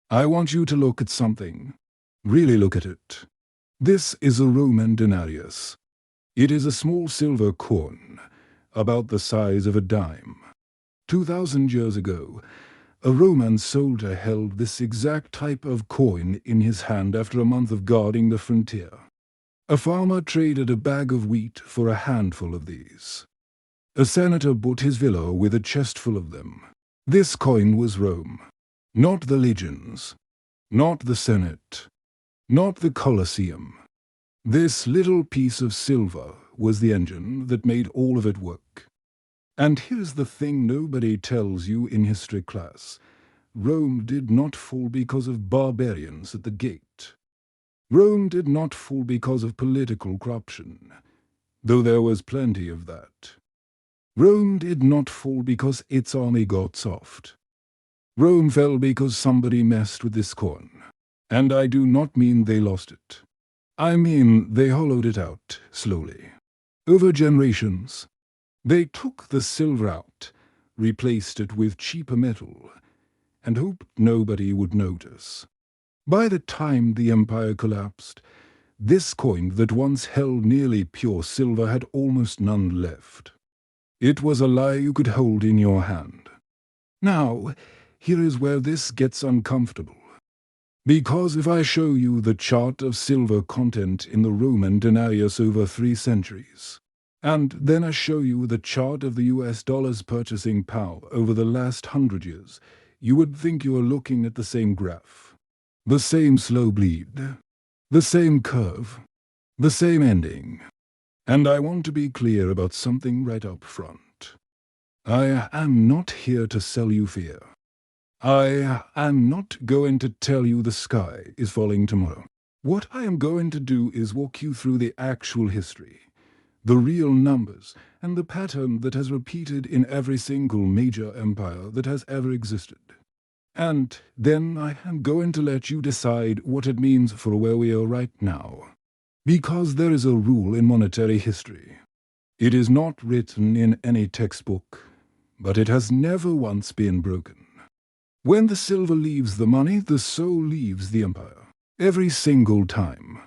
I want you to look at something. Really look at it. This is a Roman denarius. It is a small silver coin, about the size of a dime. 2,000 years ago, a Roman soldier held this exact type of coin in his hand after a month of guarding the frontier. A farmer traded a bag of wheat for a handful of these. A senator bought his villa with a chest full of them. This coin was Rome. Not the legions, not the Senate, not the Colosseum. This little piece of silver was the engine that made all of it work. And here's the thing nobody tells you in history class. Rome did not fall because of barbarians at the gate. Rome did not fall because of political corruption, though there was plenty of that. Rome did not fall because its army got soft. Rome fell because somebody messed with this coin. And I do not mean they lost it. I mean they hollowed it out slowly. Over generations, they took the silver out, replaced it with cheaper metal, and hoped nobody would notice. By the time the empire collapsed, this coin that once held nearly pure silver had almost none left. It was a lie you could hold in your hand. Now, here is where this gets uncomfortable. Because if I show you the chart of silver content in the Roman denarius over 3 centuries, and then I show you the chart of the US dollar's purchasing power over the last 100 years, you would think you are looking at the same graph. The same slow bleed, the same curve, the same ending. And I want to be clear about something right up front. I am not here to sell you fear. I am not going to tell you the sky is falling tomorrow. What I am going to do is walk you through the actual history, the real numbers, and the pattern that has repeated in every single major empire that has ever existed. And then I am going to let you decide what it means for where we are right now. Because there is a rule in monetary history. It is not written in any textbook, but it has never once been broken. When the silver leaves the money, the soul leaves the empire. Every single time.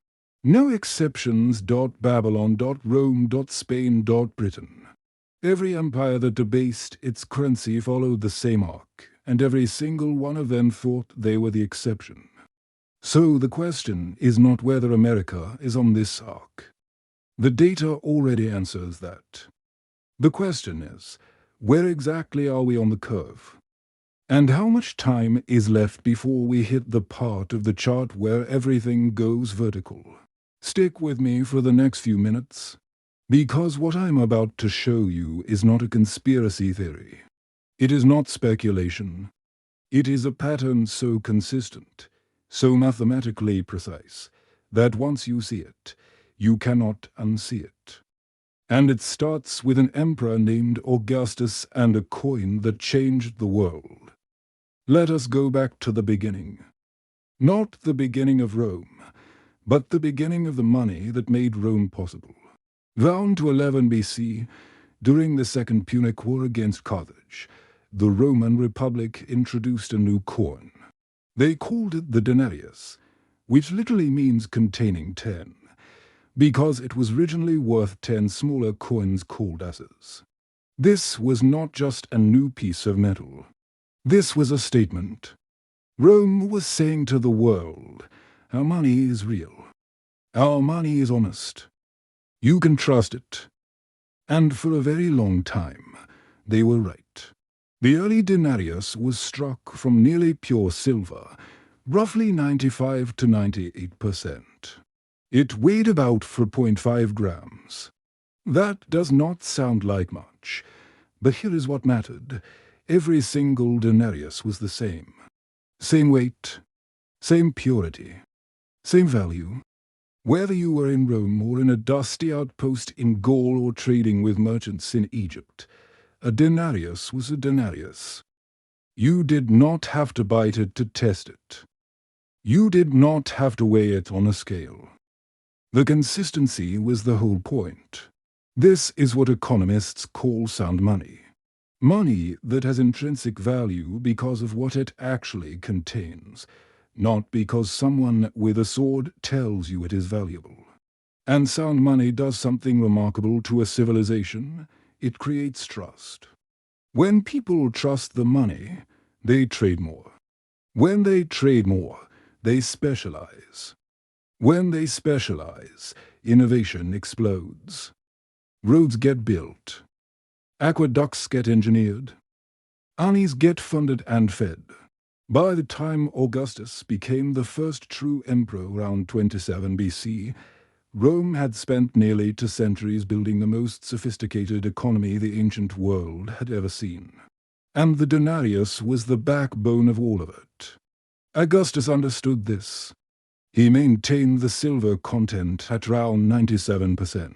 No exceptions. Babylon, Rome, Spain, Britain. Every empire that debased its currency followed the same arc, and every single one of them thought they were the exception. So the question is not whether America is on this arc. The data already answers that. The question is, where exactly are we on the curve? And how much time is left before we hit the part of the chart where everything goes vertical? Stick with me for the next few minutes, because what I'm about to show you is not a conspiracy theory. It is not speculation. It is a pattern so consistent, so mathematically precise, that once you see it, you cannot unsee it. And it starts with an emperor named Augustus and a coin that changed the world. Let us go back to the beginning. Not the beginning of Rome, but the beginning of the money that made Rome possible. Round to 11 BC, during the Second Punic War against Carthage, the Roman Republic introduced a new coin. They called it the denarius, which literally means containing 10, because it was originally worth 10 smaller coins called asses. This was not just a new piece of metal. This was a statement. Rome was saying to the world, our money is real. Our money is honest. You can trust it. And for a very long time, they were right. The early denarius was struck from nearly pure silver, roughly 95 to 98%. It weighed about 4.5 grams. That does not sound like much, but here is what mattered. Every single denarius was the same. Same weight, same purity, same value. Whether you were in Rome or in a dusty outpost in Gaul or trading with merchants in Egypt, a denarius was a denarius. You did not have to bite it to test it. You did not have to weigh it on a scale. The consistency was the whole point. This is what economists call sound money. Money that has intrinsic value because of what it actually contains, not because someone with a sword tells you it is valuable. And sound money does something remarkable to a civilization. It creates trust. When people trust the money, they trade more. When they trade more, they specialize. When they specialize, innovation explodes. Roads get built. Aqueducts get engineered. Armies get funded and fed. By the time Augustus became the first true emperor around 27 BC, Rome had spent nearly 2 centuries building the most sophisticated economy the ancient world had ever seen. And the denarius was the backbone of all of it. Augustus understood this. He maintained the silver content at around 97%.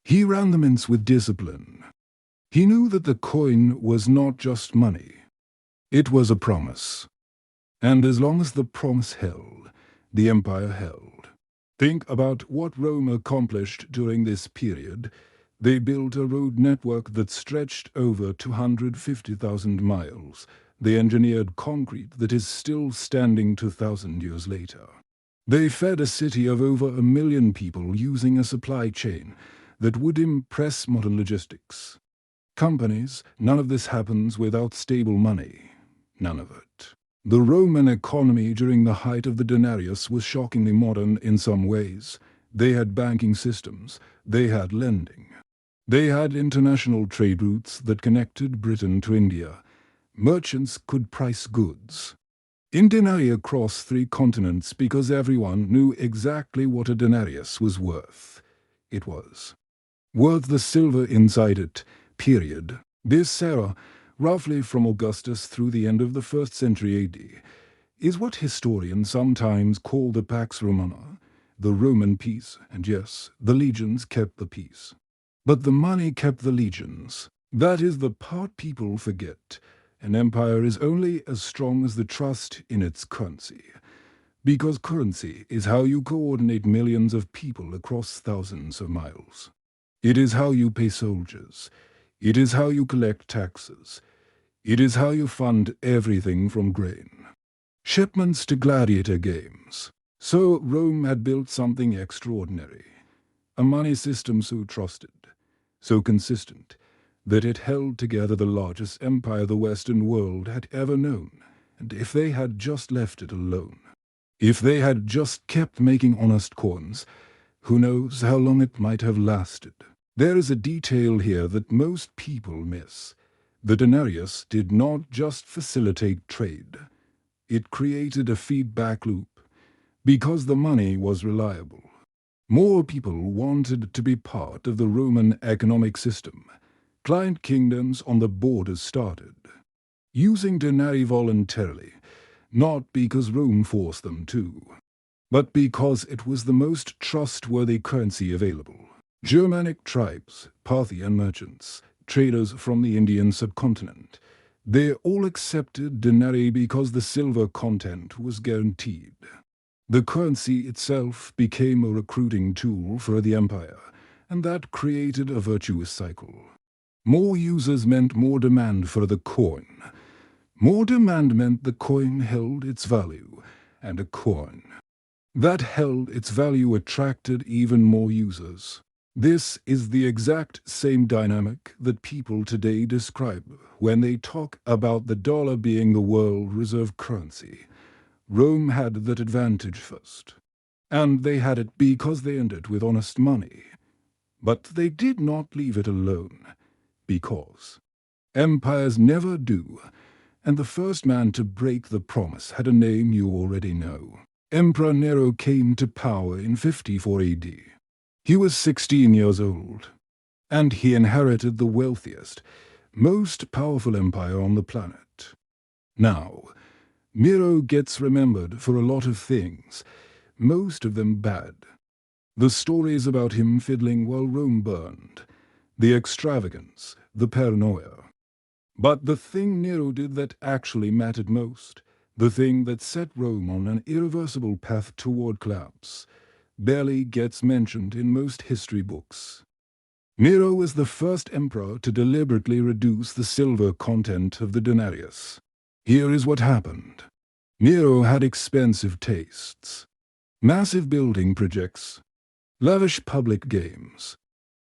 He ran the mints with discipline. He knew that the coin was not just money. It was a promise. And as long as the promise held, the empire held. Think about what Rome accomplished during this period. They built a road network that stretched over 250,000 miles. They engineered concrete that is still standing 2,000 years later. They fed a city of over 1 million people using a supply chain that would impress modern logistics. Companies, none of this happens without stable money. None of it. The Roman economy during the height of the denarius was shockingly modern in some ways. They had banking systems. They had lending. They had international trade routes that connected Britain to India. Merchants could price goods in denarii across 3 continents because everyone knew exactly what a denarius was worth. It was worth the silver inside it, period. This era, roughly from Augustus through the end of the 1st century AD, is what historians sometimes call the Pax Romana, the Roman peace, and yes, the legions kept the peace. But the money kept the legions. That is the part people forget. An empire is only as strong as the trust in its currency, because currency is how you coordinate millions of people across thousands of miles. It is how you pay soldiers. It is how you collect taxes. It is how you fund everything from grain, shipments to gladiator games. So Rome had built something extraordinary, a money system so trusted, so consistent, that it held together the largest empire the Western world had ever known. And if they had just left it alone, if they had just kept making honest coins, who knows how long it might have lasted. There is a detail here that most people miss. The denarius did not just facilitate trade. It created a feedback loop. Because the money was reliable, more people wanted to be part of the Roman economic system. Client kingdoms on the borders started using denarii voluntarily, not because Rome forced them to, but because it was the most trustworthy currency available. Germanic tribes, Parthian merchants, traders from the Indian subcontinent, they all accepted denarii because the silver content was guaranteed. The currency itself became a recruiting tool for the empire, and that created a virtuous cycle. More users meant more demand for the coin. More demand meant the coin held its value, and a coin that held its value attracted even more users. This is the exact same dynamic that people today describe when they talk about the dollar being the world reserve currency. Rome had that advantage first, and they had it because they earned it with honest money. But they did not leave it alone, because empires never do, and the first man to break the promise had a name you already know. Emperor Nero came to power in 54 AD. He was 16 years old, and he inherited the wealthiest, most powerful empire on the planet. Now, Nero gets remembered for a lot of things, most of them bad. The stories about him fiddling while Rome burned, the extravagance, the paranoia. But the thing Nero did that actually mattered most, the thing that set Rome on an irreversible path toward collapse, barely gets mentioned in most history books. Nero was the first emperor to deliberately reduce the silver content of the denarius. Here is what happened. Nero had expensive tastes, massive building projects, lavish public games,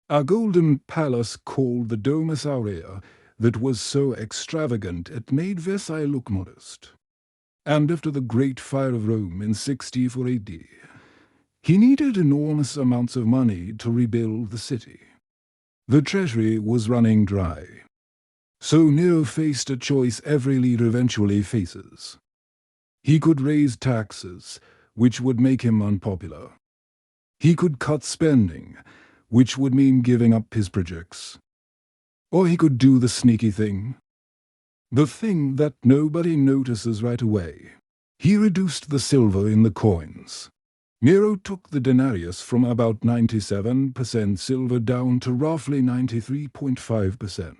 a golden palace called the Domus Aurea that was so extravagant it made Versailles look modest. And after the Great Fire of Rome in 64 AD, he needed enormous amounts of money to rebuild the city. The treasury was running dry. So Nero faced a choice every leader eventually faces. He could raise taxes, which would make him unpopular. He could cut spending, which would mean giving up his projects. Or he could do the sneaky thing. The thing that nobody notices right away. He reduced the silver in the coins. Nero took the denarius from about 97% silver down to roughly 93.5%.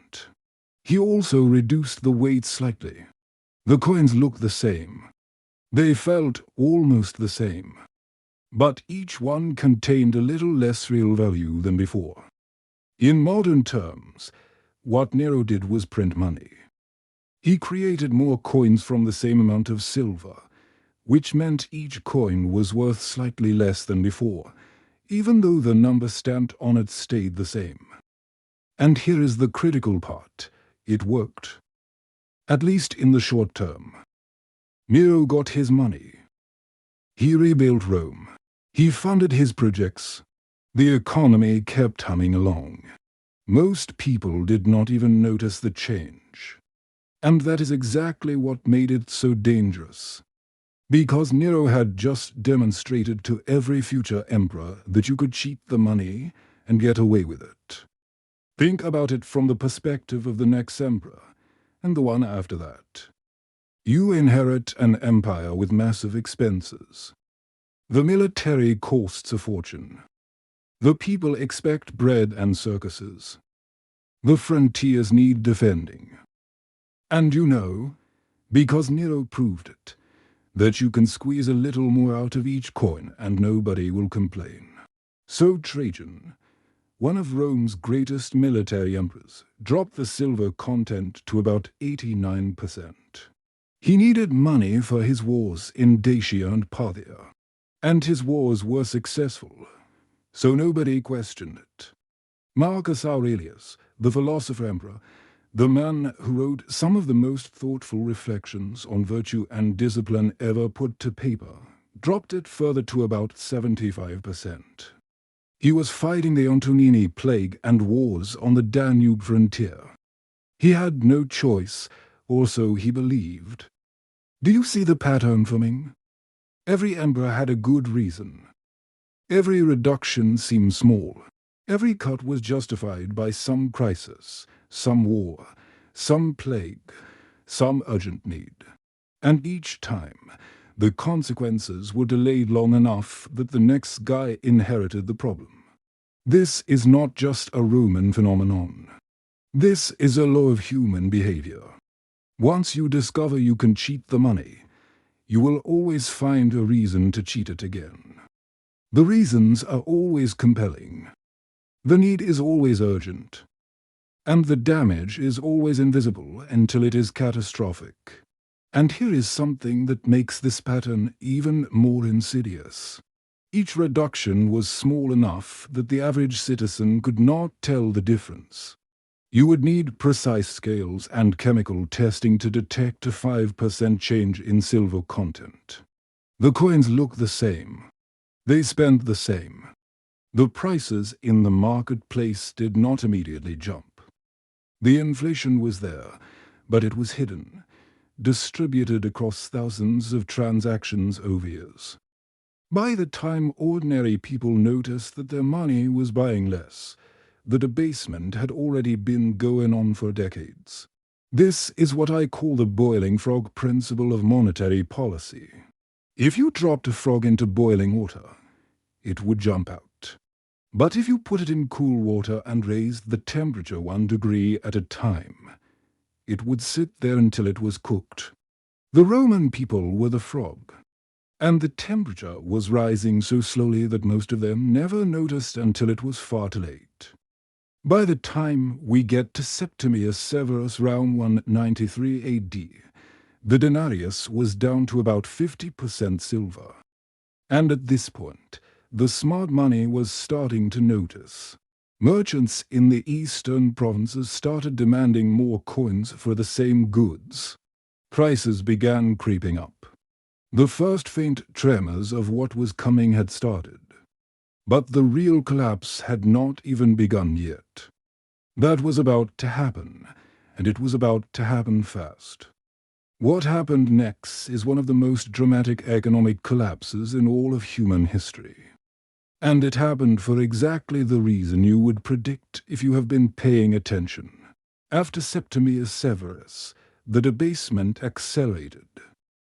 He also reduced the weight slightly. The coins looked the same. They felt almost the same. But each one contained a little less real value than before. In modern terms, what Nero did was print money. He created more coins from the same amount of silver, which meant each coin was worth slightly less than before, even though the number stamped on it stayed the same. And here is the critical part. It worked. At least in the short term. Nero got his money. He rebuilt Rome. He funded his projects. The economy kept humming along. Most people did not even notice the change. And that is exactly what made it so dangerous. Because Nero had just demonstrated to every future emperor that you could cheat the money and get away with it. Think about it from the perspective of the next emperor, and the one after that. You inherit an empire with massive expenses. The military costs a fortune. The people expect bread and circuses. The frontiers need defending. And you know, because Nero proved it, that you can squeeze a little more out of each coin and nobody will complain. So Trajan, one of Rome's greatest military emperors, dropped the silver content to about 89%. He needed money for his wars in Dacia and Parthia, and his wars were successful, so nobody questioned it. Marcus Aurelius, the philosopher emperor, the man who wrote some of the most thoughtful reflections on virtue and discipline ever put to paper, dropped it further to about 75%. He was fighting the Antonini plague and wars on the Danube frontier. He had no choice, or so he believed. Do you see the pattern forming? Every emperor had a good reason. Every reduction seemed small. Every cut was justified by some crisis, some war, some plague, some urgent need. And each time, the consequences were delayed long enough that the next guy inherited the problem. This is not just a Roman phenomenon. This is a law of human behavior. Once you discover you can cheat the money, you will always find a reason to cheat it again. The reasons are always compelling. The need is always urgent. And the damage is always invisible until it is catastrophic. And here is something that makes this pattern even more insidious. Each reduction was small enough that the average citizen could not tell the difference. You would need precise scales and chemical testing to detect a 5% change in silver content. The coins look the same. They spend the same. The prices in the marketplace did not immediately jump. The inflation was there, but it was hidden, distributed across thousands of transactions over years. By the time ordinary people noticed that their money was buying less, the debasement had already been going on for decades. This is what I call the boiling frog principle of monetary policy. If you dropped a frog into boiling water, it would jump out. But if you put it in cool water and raised the temperature 1 degree at a time, it would sit there until it was cooked. The Roman people were the frog, and the temperature was rising so slowly that most of them never noticed until it was far too late. By the time we get to Septimius Severus round 193 AD, The denarius was down to about 50% silver. And at this point, the smart money was starting to notice. Merchants in the eastern provinces started demanding more coins for the same goods. Prices began creeping up. The first faint tremors of what was coming had started. But the real collapse had not even begun yet. That was about to happen, and it was about to happen fast. What happened next is one of the most dramatic economic collapses in all of human history. And it happened for exactly the reason you would predict if you have been paying attention. After Septimius Severus, the debasement accelerated.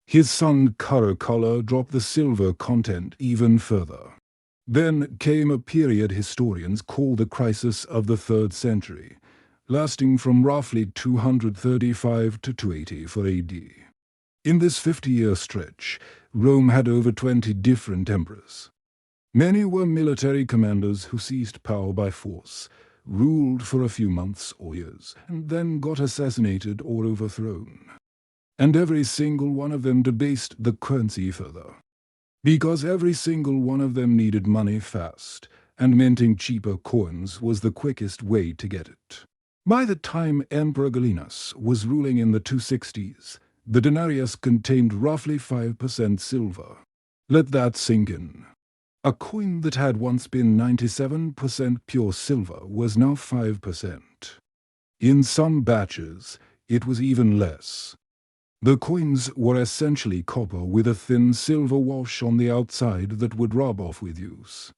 His son Caracalla dropped the silver content even further. Then came a period historians call the crisis of the 3rd century, lasting from roughly 235 to 284 AD. In this 50-year stretch, Rome had over 20 different emperors. Many were military commanders who seized power by force, ruled for a few months or years, and then got assassinated or overthrown. And every single one of them debased the currency further. Because every single one of them needed money fast, and minting cheaper coins was the quickest way to get it. By the time Emperor Gallienus was ruling in the 260s, the denarius contained roughly 5% silver. Let that sink in. A coin that had once been 97% pure silver was now 5%. In some batches, it was even less. The coins were essentially copper with a thin silver wash on the outside that would rub off with use.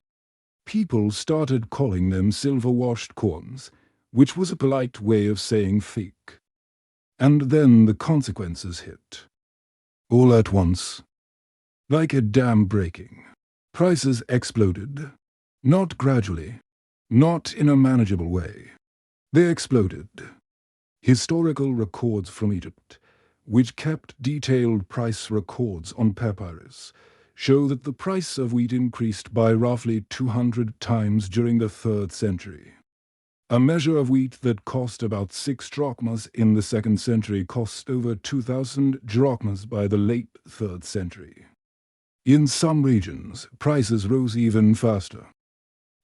People started calling them silver-washed coins, which was a polite way of saying fake. And then the consequences hit. All at once. Like a dam breaking. Prices exploded. Not gradually. Not in a manageable way. They exploded. Historical records from Egypt, which kept detailed price records on papyrus, show that the price of wheat increased by roughly 200 times during the 3rd century. A measure of wheat that cost about 6 drachmas in the 2nd century cost over 2,000 drachmas by the late 3rd century. In some regions, prices rose even faster.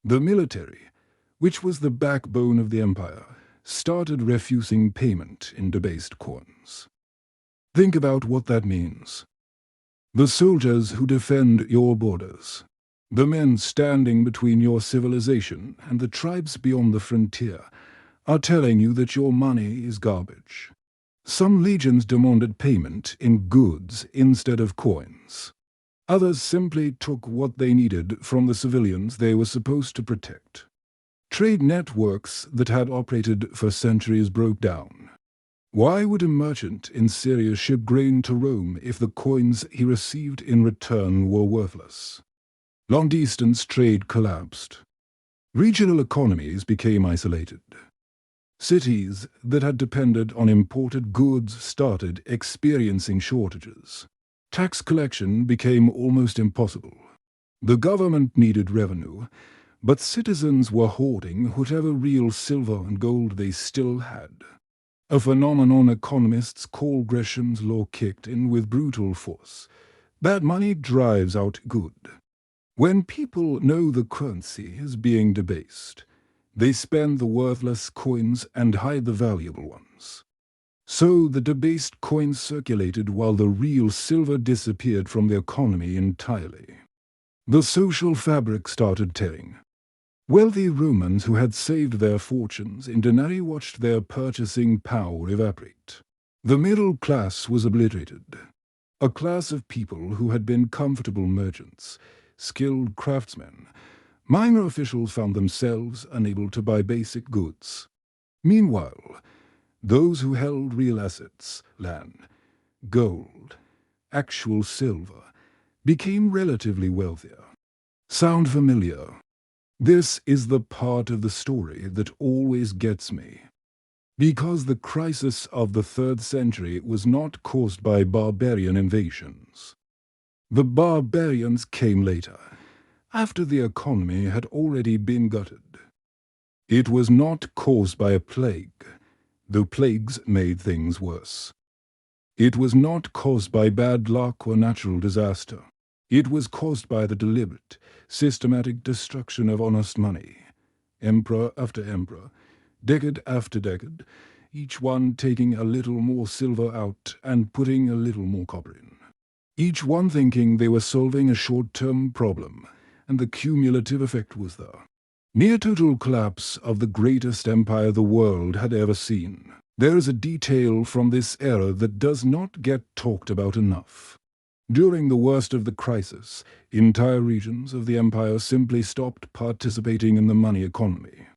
The military, which was the backbone of the empire, started refusing payment in debased coins. Think about what that means. The soldiers who defend your borders, the men standing between your civilization and the tribes beyond the frontier, are telling you that your money is garbage. Some legions demanded payment in goods instead of coins. Others simply took what they needed from the civilians they were supposed to protect. Trade networks that had operated for centuries broke down. Why would a merchant in Syria ship grain to Rome if the coins he received in return were worthless? Long-distance trade collapsed. Regional economies became isolated. Cities that had depended on imported goods started experiencing shortages. Tax collection became almost impossible. The government needed revenue, but citizens were hoarding whatever real silver and gold they still had. A phenomenon economists call Gresham's law kicked in with brutal force. Bad money drives out good. When people know the currency is being debased, they spend the worthless coins and hide the valuable ones. So the debased coins circulated while the real silver disappeared from the economy entirely. The social fabric started tearing. Wealthy Romans who had saved their fortunes in denarii watched their purchasing power evaporate. The middle class was obliterated. A class of people who had been comfortable merchants, skilled craftsmen. Minor officials found themselves unable to buy basic goods. Meanwhile, those who held real assets, land, gold, actual silver, became relatively wealthier. Sound familiar? This is the part of the story that always gets me. Because the crisis of the 3rd century was not caused by barbarian invasions. The barbarians came later, after the economy had already been gutted. It was not caused by a plague, though plagues made things worse. It was not caused by bad luck or natural disaster. It was caused by the deliberate, systematic destruction of honest money. Emperor after emperor, decade after decade, each one taking a little more silver out and putting a little more copper in. Each one thinking they were solving a short-term problem, and the cumulative effect was the near-total collapse of the greatest empire the world had ever seen. There is a detail from this era that does not get talked about enough. During the worst of the crisis, entire regions of the empire simply stopped participating in the money economy.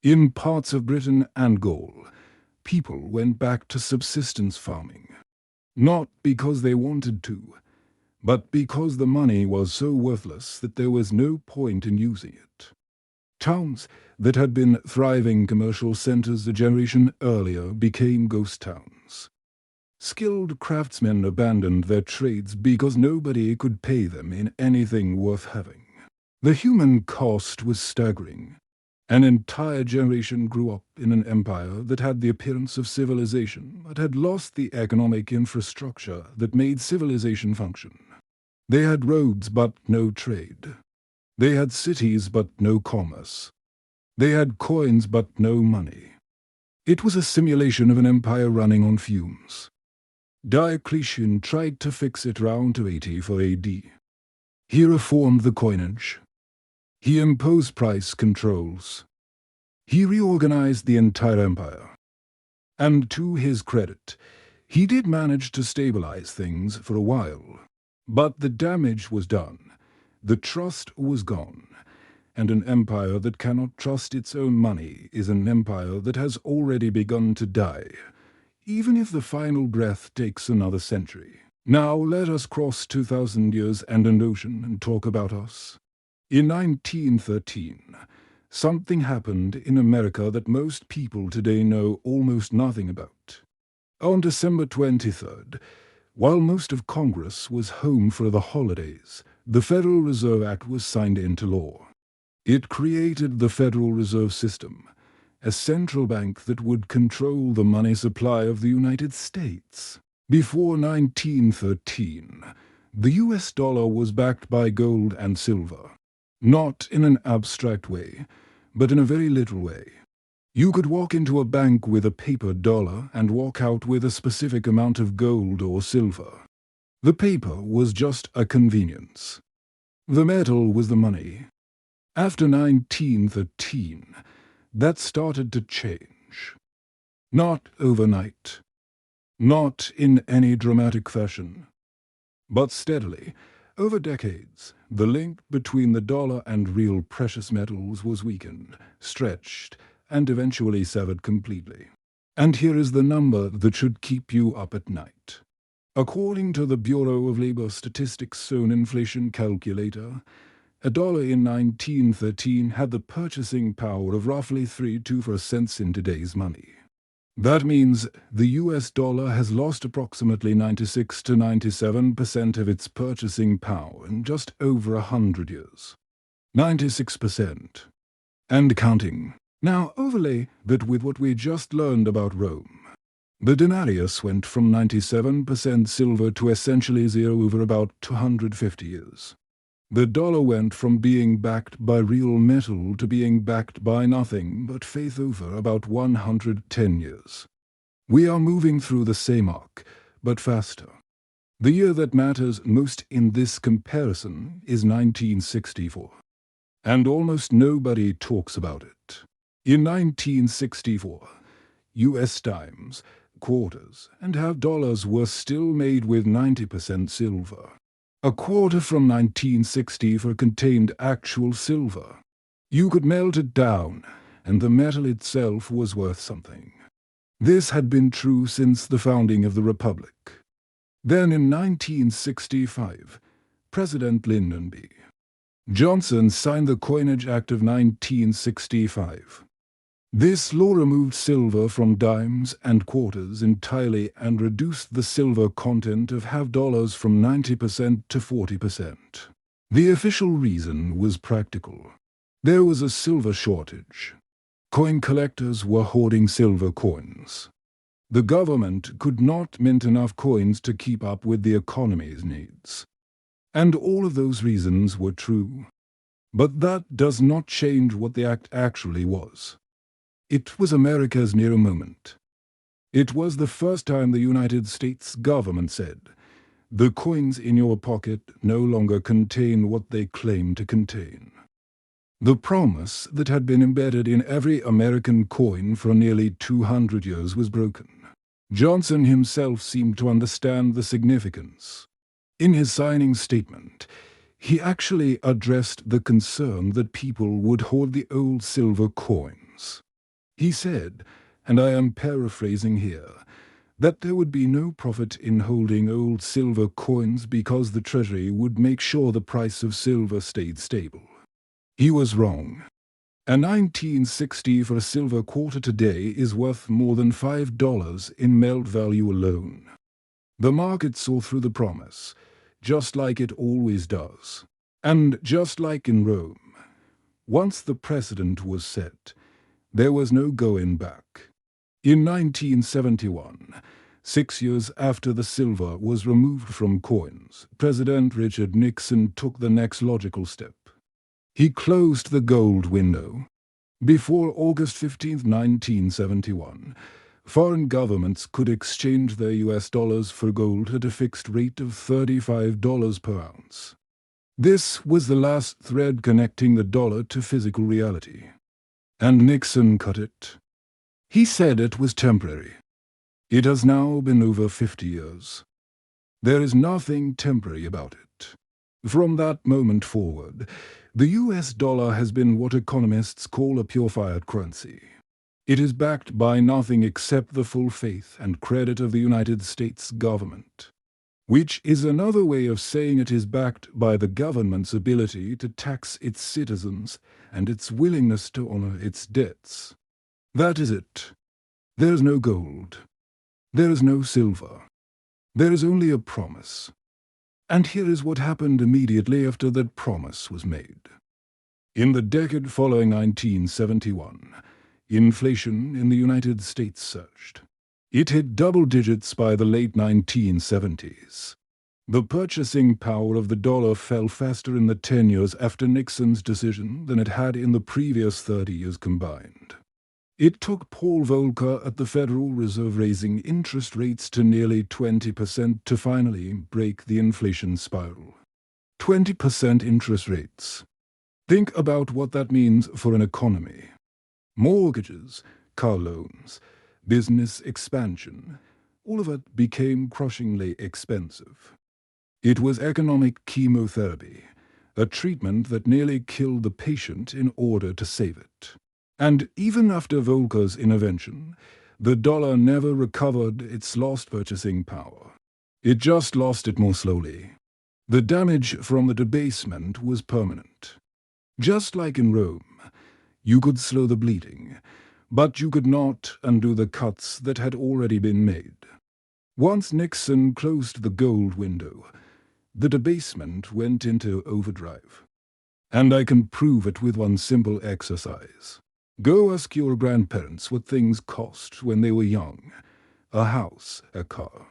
In parts of Britain and Gaul, people went back to subsistence farming. Not because they wanted to, but because the money was so worthless that there was no point in using it. Towns that had been thriving commercial centers a generation earlier became ghost towns. Skilled craftsmen abandoned their trades because nobody could pay them in anything worth having. The human cost was staggering. An entire generation grew up in an empire that had the appearance of civilization, but had lost the economic infrastructure that made civilization function. They had roads but no trade. They had cities but no commerce. They had coins but no money. It was a simulation of an empire running on fumes. Diocletian tried to fix it round to 84 AD. He reformed the coinage. He imposed price controls. He reorganized the entire empire. And to his credit, he did manage to stabilize things for a while. But the damage was done. The trust was gone. And an empire that cannot trust its own money is an empire that has already begun to die, even if the final breath takes another century. Now let us cross 2,000 years and an ocean and talk about us. In 1913, something happened in America that most people today know almost nothing about. On December 23rd, while most of Congress was home for the holidays, the Federal Reserve Act was signed into law. It created the Federal Reserve System, a central bank that would control the money supply of the United States. Before 1913, the US dollar was backed by gold and silver. Not in an abstract way, but in a very literal way. You could walk into a bank with a paper dollar and walk out with a specific amount of gold or silver. The paper was just a convenience. The metal was the money. After 1913, that started to change. Not overnight. Not in any dramatic fashion. But steadily, over decades, the link between the dollar and real precious metals was weakened, stretched, and eventually severed completely. And here is the number that should keep you up at night. According to the Bureau of Labor Statistics' own inflation calculator, a dollar in 1913 had the purchasing power of roughly 3 cents in today's money. That means the US dollar has lost approximately 96 to 97% of its purchasing power in just over 100 years. 96%. And counting. Now overlay that with what we just learned about Rome. The denarius went from 97% silver to essentially zero over about 250 years. The dollar went from being backed by real metal to being backed by nothing but faith over about 110 years. We are moving through the same arc, but faster. The year that matters most in this comparison is 1964. And almost nobody talks about it. In 1964, US dimes, quarters, and half dollars were still made with 90% silver. A quarter from 1964 contained actual silver. You could melt it down, and the metal itself was worth something. This had been true since the founding of the Republic. Then in 1965, President Lyndon B. Johnson signed the Coinage Act of 1965. This law removed silver from dimes and quarters entirely and reduced the silver content of half dollars from 90% to 40%. The official reason was practical. There was a silver shortage. Coin collectors were hoarding silver coins. The government could not mint enough coins to keep up with the economy's needs. And all of those reasons were true. But that does not change what the act actually was. It was America's Nero moment. It was the first time the United States government said, "The coins in your pocket no longer contain what they claim to contain." The promise that had been embedded in every American coin for nearly 200 years was broken. Johnson himself seemed to understand the significance. In his signing statement, he actually addressed the concern that people would hoard the old silver coins. He said, and I am paraphrasing here, that there would be no profit in holding old silver coins because the Treasury would make sure the price of silver stayed stable. He was wrong. A 1960 for a silver quarter today is worth more than $5 in melt value alone. The market saw through the promise, just like it always does. And just like in Rome, once the precedent was set, there was no going back. In 1971, 6 years after the silver was removed from coins, President Richard Nixon took the next logical step. He closed the gold window. Before August 15, 1971, foreign governments could exchange their US dollars for gold at a fixed rate of $35 per ounce. This was the last thread connecting the dollar to physical reality. And Nixon cut it. He said it was temporary. It has now been over 50 years. There is nothing temporary about it. From that moment forward, the US dollar has been what economists call a pure fiat currency. It is backed by nothing except the full faith and credit of the United States government, which is another way of saying it is backed by the government's ability to tax its citizens and its willingness to honor its debts. That is it. There is no gold. There is no silver. There is only a promise. And here is what happened immediately after that promise was made. In the decade following 1971, inflation in the United States surged. It hit double digits by the late 1970s. The purchasing power of the dollar fell faster in the 10 years after Nixon's decision than it had in the previous 30 years combined. It took Paul Volcker at the Federal Reserve raising interest rates to nearly 20% to finally break the inflation spiral. 20% interest rates. Think about what that means for an economy. Mortgages, car loans, business expansion, all of it became crushingly expensive. It was economic chemotherapy, a treatment that nearly killed the patient in order to save it. And even after Volcker's intervention, the dollar never recovered its lost purchasing power. It just lost it more slowly. The damage from the debasement was permanent. Just like in Rome, you could slow the bleeding, but you could not undo the cuts that had already been made. Once Nixon closed the gold window, the debasement went into overdrive. And I can prove it with one simple exercise. Go ask your grandparents what things cost when they were young. A house, a car,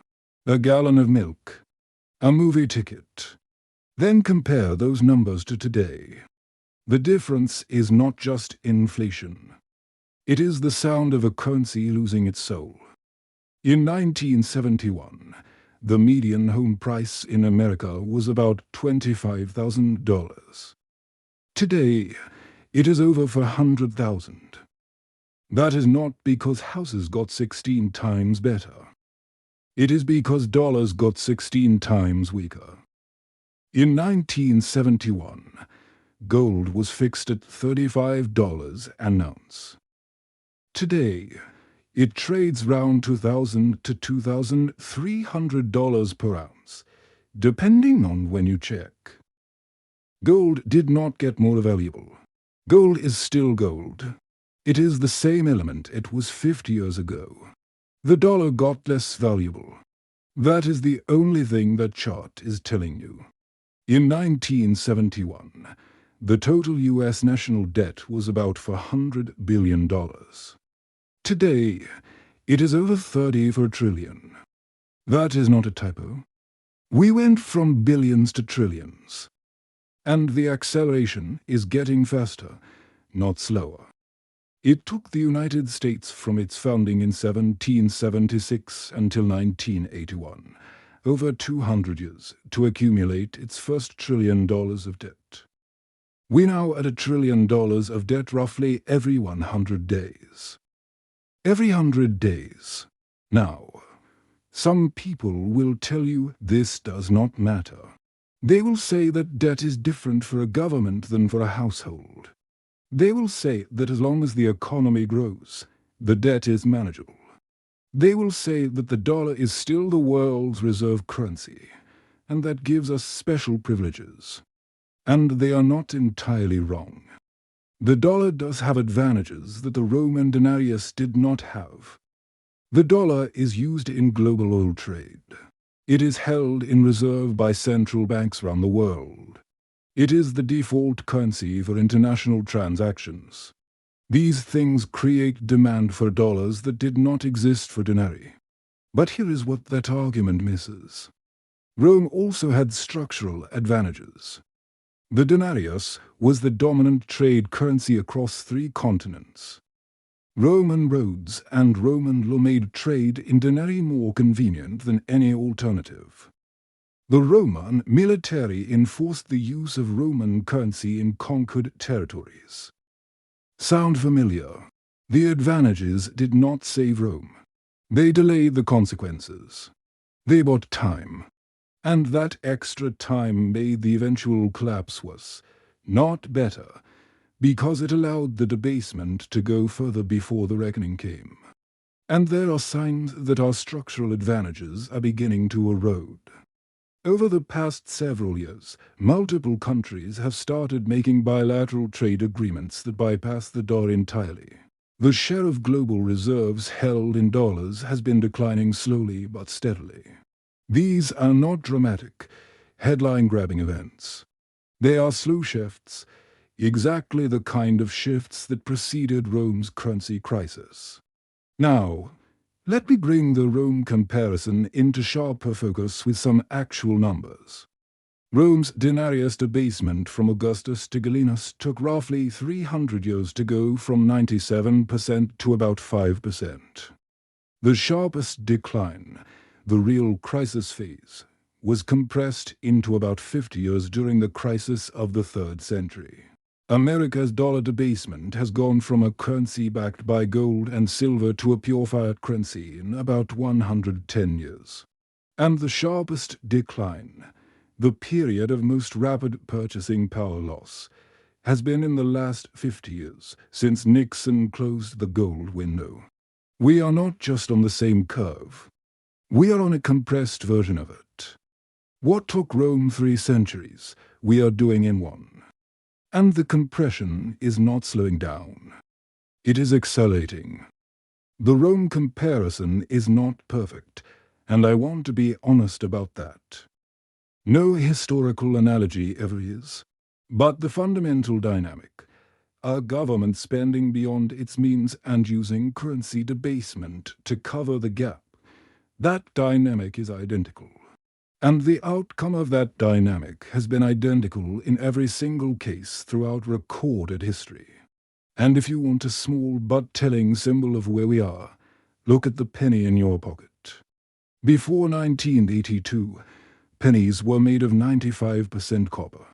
a gallon of milk, a movie ticket. Then compare those numbers to today. The difference is not just inflation. It is the sound of a currency losing its soul. In 1971, the median home price in America was about $25,000. Today, it is over $100,000. That is not because houses got 16 times better. It is because dollars got 16 times weaker. In 1971, gold was fixed at $35 an ounce. Today, it trades round $2,000 to $2,300 per ounce, depending on when you check. Gold did not get more valuable. Gold is still gold. It is the same element it was 50 years ago. The dollar got less valuable. That is the only thing that chart is telling you. In 1971, the total U.S. national debt was about $400 billion. Today, It is over 30 for a trillion. That is not a typo. We went from billions to trillions. And the acceleration is getting faster, not slower. It took the United States from its founding in 1776 until 1981, over 200 years, to accumulate its first $1 trillion of debt. We're now at $1 trillion of debt roughly every 100 days. Every 100 days. Now, some people will tell you this does not matter. They will say that debt is different for a government than for a household. They will say that as long as the economy grows, the debt is manageable. They will say that the dollar is still the world's reserve currency, and that gives us special privileges. And they are not entirely wrong. The dollar does have advantages that the Roman Denarius did not have. The dollar is used in global oil trade. It is held in reserve by central banks around the world. It is the default currency for international transactions. These things create demand for dollars that did not exist for denarii. But here is what that argument misses. Rome also had structural advantages. The denarius was the dominant trade currency across 3 continents. Roman roads and Roman law made trade in denarii more convenient than any alternative. The Roman military enforced the use of Roman currency in conquered territories. Sound familiar? The advantages did not save Rome. They delayed the consequences. They bought time. And that extra time made the eventual collapse worse, not better, because it allowed the debasement to go further before the reckoning came. And there are signs that our structural advantages are beginning to erode. Over the past several years, multiple countries have started making bilateral trade agreements that bypass the dollar entirely. The share of global reserves held in dollars has been declining slowly but steadily. These are not dramatic, headline-grabbing events. They are slow shifts, exactly the kind of shifts that preceded Rome's currency crisis. Now, let me bring the Rome comparison into sharper focus with some actual numbers. Rome's denarius debasement from Augustus to Gallienus took roughly 300 years to go from 97% to about 5%. The sharpest decline, the real crisis phase, was compressed into about 50 years during the crisis of the 3rd century. America's dollar debasement has gone from a currency backed by gold and silver to a pure fiat currency in about 110 years. And the sharpest decline, the period of most rapid purchasing power loss, has been in the last 50 years, since Nixon closed the gold window. We are not just on the same curve. We are on a compressed version of it. What took Rome 3 centuries, we are doing in 1. And the compression is not slowing down. It is accelerating. The Rome comparison is not perfect, and I want to be honest about that. No historical analogy ever is. But the fundamental dynamic, a government spending beyond its means and using currency debasement to cover the gap, that dynamic is identical. And the outcome of that dynamic has been identical in every single case throughout recorded history. And if you want a small but telling symbol of where we are, look at the penny in your pocket. Before 1982, pennies were made of 95% copper.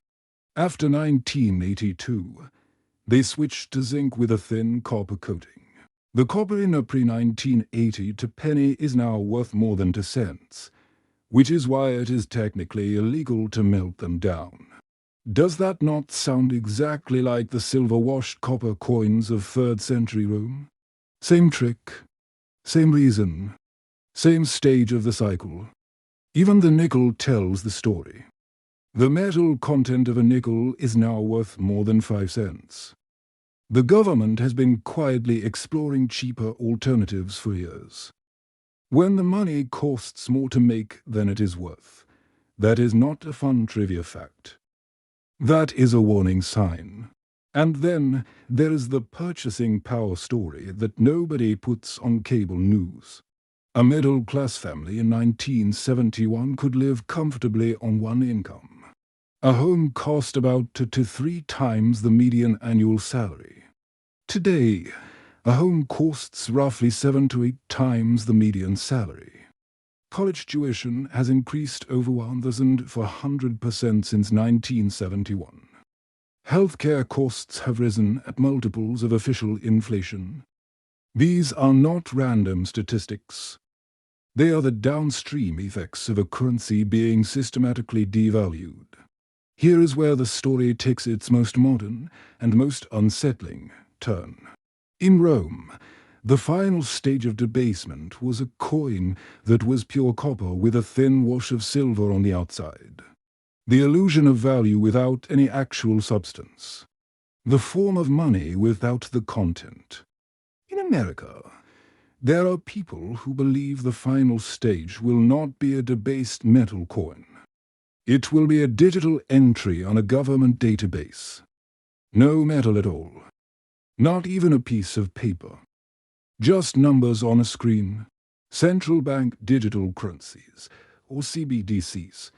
After 1982, they switched to zinc with a thin copper coating. The copper in a pre-1980 to penny is now worth more than 2 cents. Which is why it is technically illegal to melt them down. Does that not sound exactly like the silver-washed copper coins of 3rd century Rome? Same trick, same reason, same stage of the cycle. Even the nickel tells the story. The metal content of a nickel is now worth more than 5 cents. The government has been quietly exploring cheaper alternatives for years. When the money costs more to make than it is worth, that is not a fun trivia fact. That is a warning sign. And then there is the purchasing power story that nobody puts on cable news. A middle-class family in 1971 could live comfortably on one income. A home cost about 2 to 3 times the median annual salary. Today, a home costs roughly 7 to 8 times the median salary. College tuition has increased over 1,400% since 1971. Healthcare costs have risen at multiples of official inflation. These are not random statistics. They are the downstream effects of a currency being systematically devalued. Here is where the story takes its most modern and most unsettling turn. In Rome, the final stage of debasement was a coin that was pure copper with a thin wash of silver on the outside. The illusion of value without any actual substance. The form of money without the content. In America, there are people who believe the final stage will not be a debased metal coin. It will be a digital entry on a government database. No metal at all. Not even a piece of paper. Just numbers on a screen. Central bank digital currencies, or CBDCs,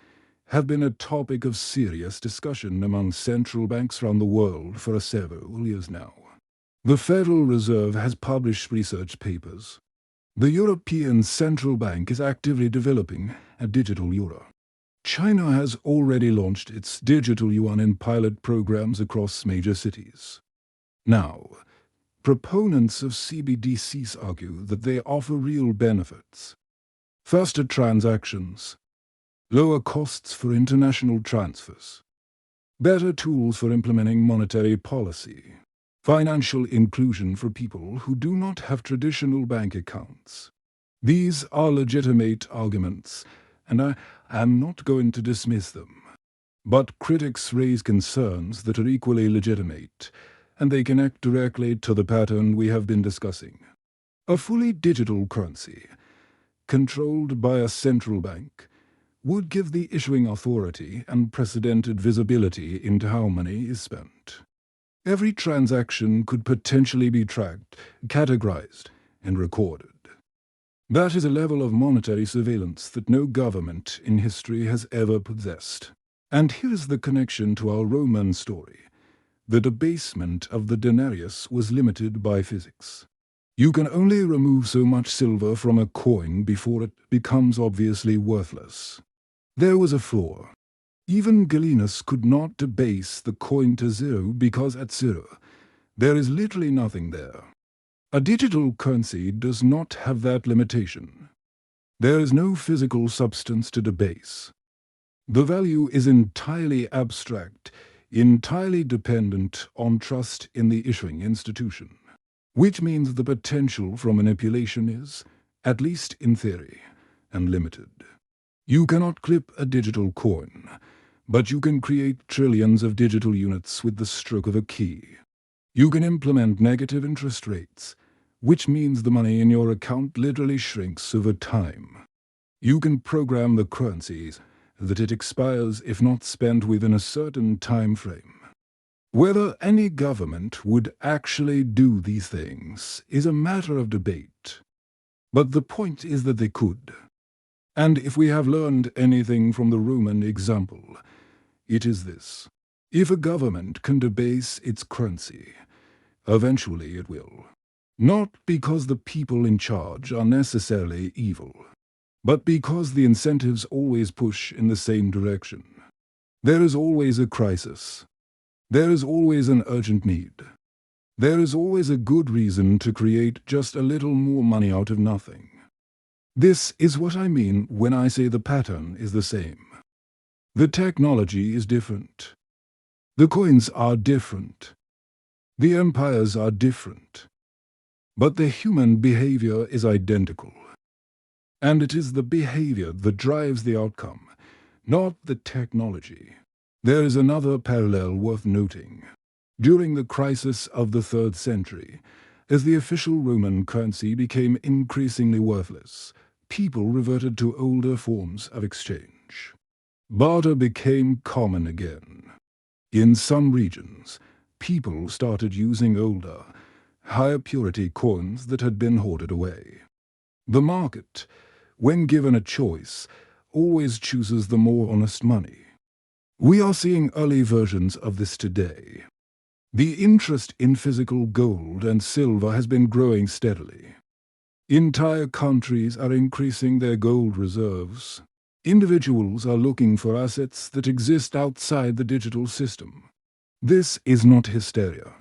have been a topic of serious discussion among central banks around the world for several years now. The Federal Reserve has published research papers. The European Central Bank is actively developing a digital euro. China has already launched its digital yuan in pilot programs across major cities. Now, proponents of CBDCs argue that they offer real benefits. Faster transactions, lower costs for international transfers, better tools for implementing monetary policy, financial inclusion for people who do not have traditional bank accounts. These are legitimate arguments, and I am not going to dismiss them. But critics raise concerns that are equally legitimate, and they connect directly to the pattern we have been discussing. A fully digital currency, controlled by a central bank, would give the issuing authority unprecedented visibility into how money is spent. Every transaction could potentially be tracked, categorized, and recorded. That is a level of monetary surveillance that no government in history has ever possessed. And here's the connection to our Roman story. The debasement of the denarius was limited by physics. You can only remove so much silver from a coin before it becomes obviously worthless. There was a flaw. Even Gallienus could not debase the coin to zero because at zero, there is literally nothing there. A digital currency does not have that limitation. There is no physical substance to debase. The value is entirely abstract, entirely dependent on trust in the issuing institution, which means the potential for manipulation is, at least in theory, unlimited. You cannot clip a digital coin, but you can create trillions of digital units with the stroke of a key. You can implement negative interest rates, which means the money in your account literally shrinks over time. You can program the currencies that it expires if not spent within a certain time frame. Whether any government would actually do these things is a matter of debate. But the point is that they could. And if we have learned anything from the Roman example, it is this. If a government can debase its currency, eventually it will. Not because the people in charge are necessarily evil, but because the incentives always push in the same direction. There is always a crisis. There is always an urgent need. There is always a good reason to create just a little more money out of nothing. This is what I mean when I say the pattern is the same. The technology is different. The coins are different. The empires are different. But the human behavior is identical. And it is the behavior that drives the outcome, not the technology. There is another parallel worth noting. During the crisis of the 3rd century, as the official Roman currency became increasingly worthless, people reverted to older forms of exchange. Barter became common again. In some regions, people started using older, higher purity coins that had been hoarded away. The market, when given a choice, always chooses the more honest money. We are seeing early versions of this today. The interest in physical gold and silver has been growing steadily. Entire countries are increasing their gold reserves. Individuals are looking for assets that exist outside the digital system. This is not hysteria.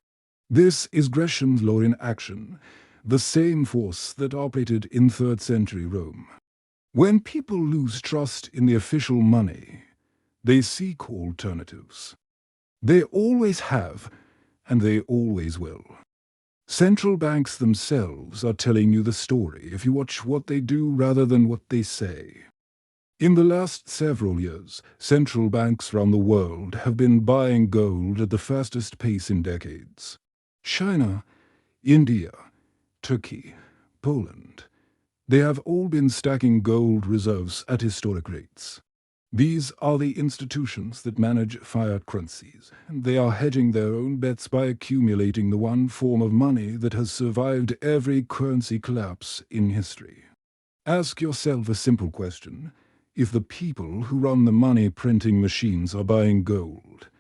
This is Gresham's law in action, the same force that operated in 3rd century Rome. When people lose trust in the official money, they seek alternatives. They always have, and they always will. Central banks themselves are telling you the story if you watch what they do rather than what they say. In the last several years, central banks around the world have been buying gold at the fastest pace in decades. China, India, Turkey, Poland, they have all been stacking gold reserves at historic rates. These are the institutions that manage fiat currencies, and they are hedging their own bets by accumulating the one form of money that has survived every currency collapse in history. Ask yourself a simple question. If the people who run the money printing machines are buying gold,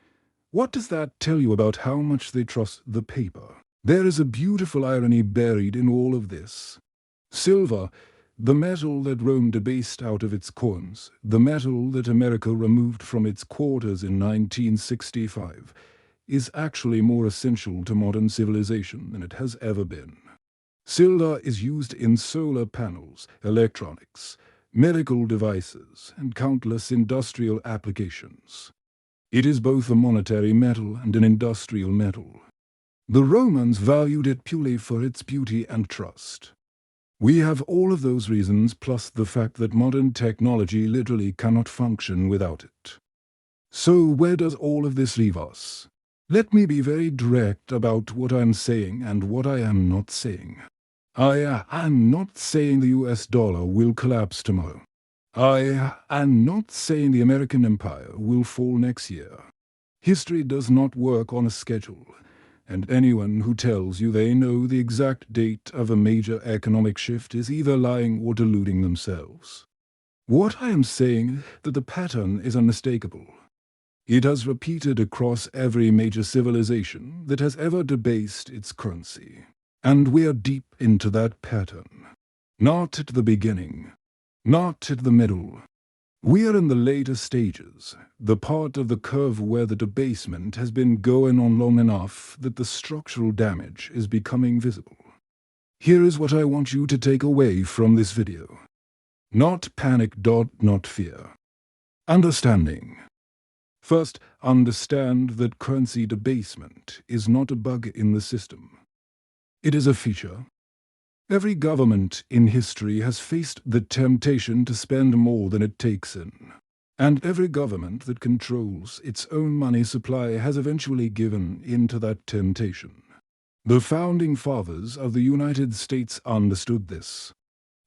what does that tell you about how much they trust the paper? There is a beautiful irony buried in all of this. Silver, the metal that Rome debased out of its coins, the metal that America removed from its quarters in 1965, is actually more essential to modern civilization than it has ever been. Silver is used in solar panels, electronics, medical devices, and countless industrial applications. It is both a monetary metal and an industrial metal. The Romans valued it purely for its beauty and trust. We have all of those reasons, plus the fact that modern technology literally cannot function without it. So where does all of this leave us? Let me be very direct about what I'm saying and what I am not saying. I am not saying the US dollar will collapse tomorrow. I am not saying the American empire will fall next year. History does not work on a schedule, and anyone who tells you they know the exact date of a major economic shift is either lying or deluding themselves. What I am saying is that the pattern is unmistakable. It has repeated across every major civilization that has ever debased its currency. And we are deep into that pattern. Not at the beginning, not at the middle. We are in the later stages, the part of the curve where the debasement has been going on long enough that the structural damage is becoming visible. Here is what I want you to take away from this video. Not panic, not fear. Understanding. First, understand that currency debasement is not a bug in the system. It is a feature. Every government in history has faced the temptation to spend more than it takes in. And every government that controls its own money supply has eventually given in to that temptation. The founding fathers of the United States understood this.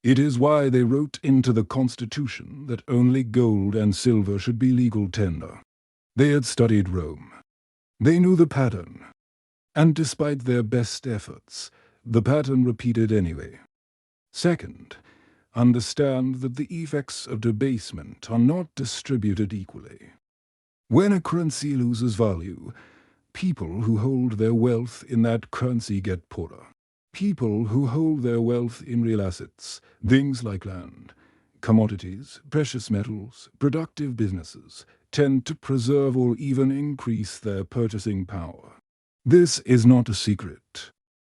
It is why they wrote into the Constitution that only gold and silver should be legal tender. They had studied Rome. They knew the pattern. And despite their best efforts, the pattern repeated anyway. Second, understand that the effects of debasement are not distributed equally. When a currency loses value, people who hold their wealth in that currency get poorer. People who hold their wealth in real assets, things like land, commodities, precious metals, productive businesses, tend to preserve or even increase their purchasing power. This is not a secret.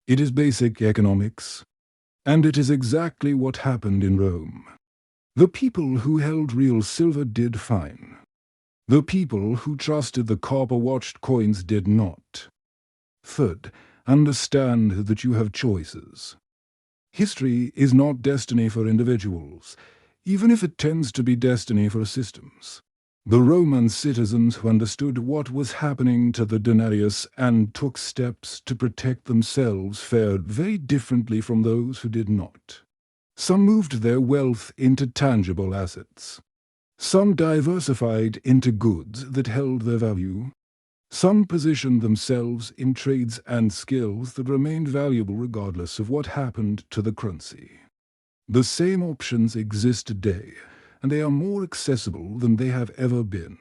It is basic economics, and it is exactly what happened in Rome. The people who held real silver did fine. The people who trusted the copper-watched coins did not. Third, understand that you have choices. History is not destiny for individuals, even if it tends to be destiny for systems. The Roman citizens who understood what was happening to the denarius and took steps to protect themselves fared very differently from those who did not. Some moved their wealth into tangible assets. Some diversified into goods that held their value. Some positioned themselves in trades and skills that remained valuable regardless of what happened to the currency. The same options exist today, and they are more accessible than they have ever been.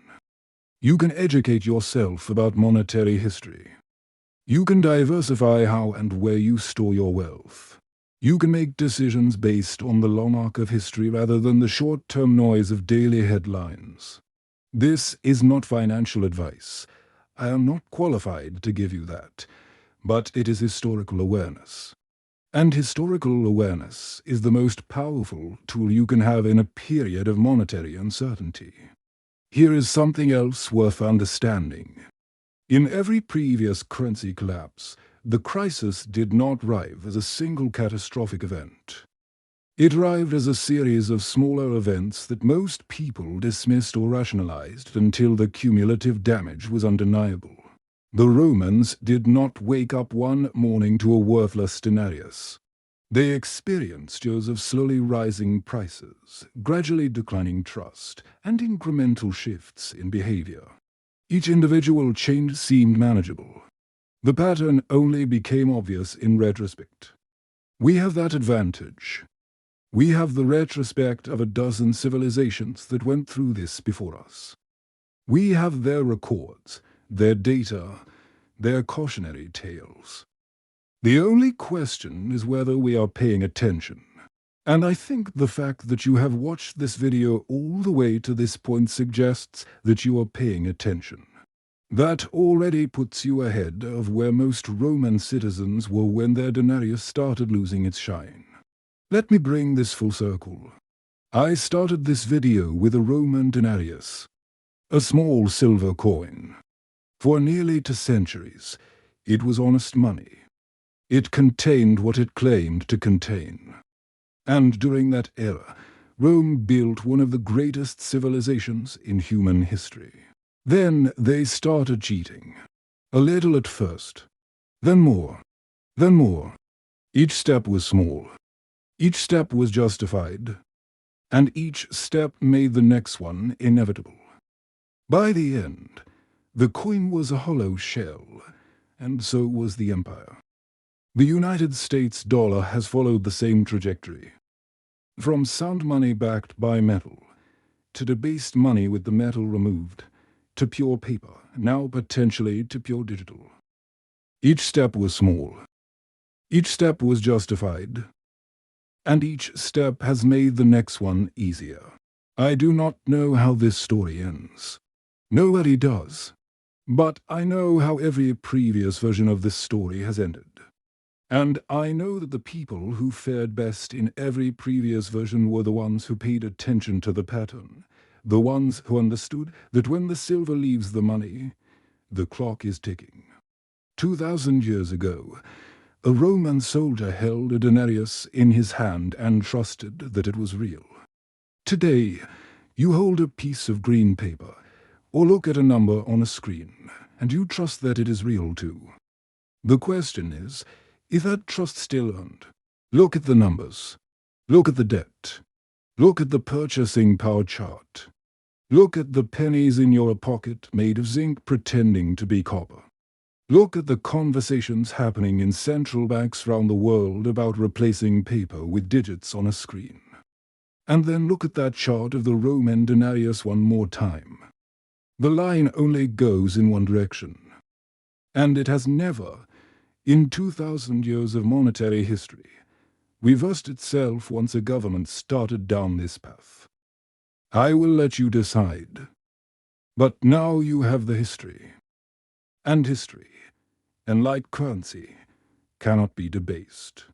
You can educate yourself about monetary history. You can diversify how and where you store your wealth. You can make decisions based on the long arc of history rather than the short-term noise of daily headlines. This is not financial advice. I am not qualified to give you that, but it is historical awareness. And historical awareness is the most powerful tool you can have in a period of monetary uncertainty. Here is something else worth understanding. In every previous currency collapse, the crisis did not arrive as a single catastrophic event. It arrived as a series of smaller events that most people dismissed or rationalized until the cumulative damage was undeniable. The Romans did not wake up one morning to a worthless denarius. They experienced years of slowly rising prices, gradually declining trust, and incremental shifts in behavior. Each individual change seemed manageable. The pattern only became obvious in retrospect. We have that advantage. We have the retrospect of a dozen civilizations that went through this before us. We have their records, their data, their cautionary tales. The only question is whether we are paying attention. And I think the fact that you have watched this video all the way to this point suggests that you are paying attention. That already puts you ahead of where most Roman citizens were when their denarius started losing its shine. Let me bring this full circle. I started this video with a Roman denarius, a small silver coin. For nearly 2 centuries, it was honest money. It contained what it claimed to contain. And during that era, Rome built one of the greatest civilizations in human history. Then they started cheating. A little at first. Then more. Then more. Each step was small. Each step was justified. And each step made the next one inevitable. By the end, the coin was a hollow shell, and so was the empire. The United States dollar has followed the same trajectory. From sound money backed by metal, to debased money with the metal removed, to pure paper, now potentially to pure digital. Each step was small. Each step was justified. And each step has made the next one easier. I do not know how this story ends. Nobody does. But I know how every previous version of this story has ended. And I know that the people who fared best in every previous version were the ones who paid attention to the pattern, the ones who understood that when the silver leaves the money, the clock is ticking. 2,000 years ago, a Roman soldier held a denarius in his hand and trusted that it was real. Today, you hold a piece of green paper, or look at a number on a screen, and you trust that it is real too. The question is that trust still earned? Look at the numbers. Look at the debt. Look at the purchasing power chart. Look at the pennies in your pocket made of zinc pretending to be copper. Look at the conversations happening in central banks around the world about replacing paper with digits on a screen. And then look at that chart of the Roman denarius one more time. The line only goes in one direction. And it has never, in 2,000 years of monetary history, reversed itself once a government started down this path. I will let you decide. But now you have the history. And history, and like currency, cannot be debased.